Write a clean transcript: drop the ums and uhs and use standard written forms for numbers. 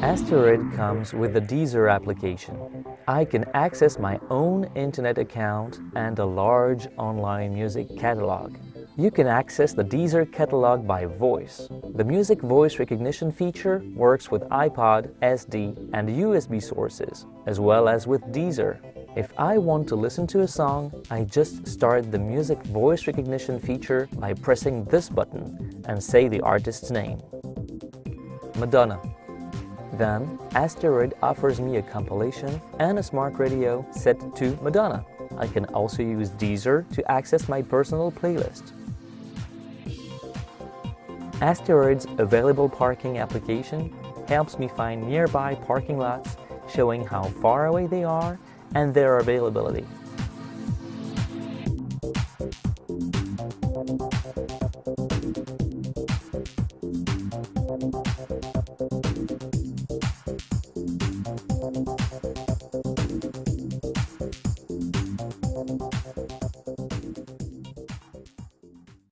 Asteroid comes with the Deezer application. I can access my own internet account and a large online music catalog. You can access the Deezer catalog by voice. The music voice recognition feature works with iPod, SD, and USB sources, as well as with Deezer. If I want to listen to a song, I just start the music voice recognition feature by pressing this button and say the artist's name. Madonna. Then, Asteroid offers me a compilation and a smart radio set to Madonna. I can also use Deezer to access my personal playlist. Asteroid's available parking application helps me find nearby parking lots, showing how far away they are and their availability.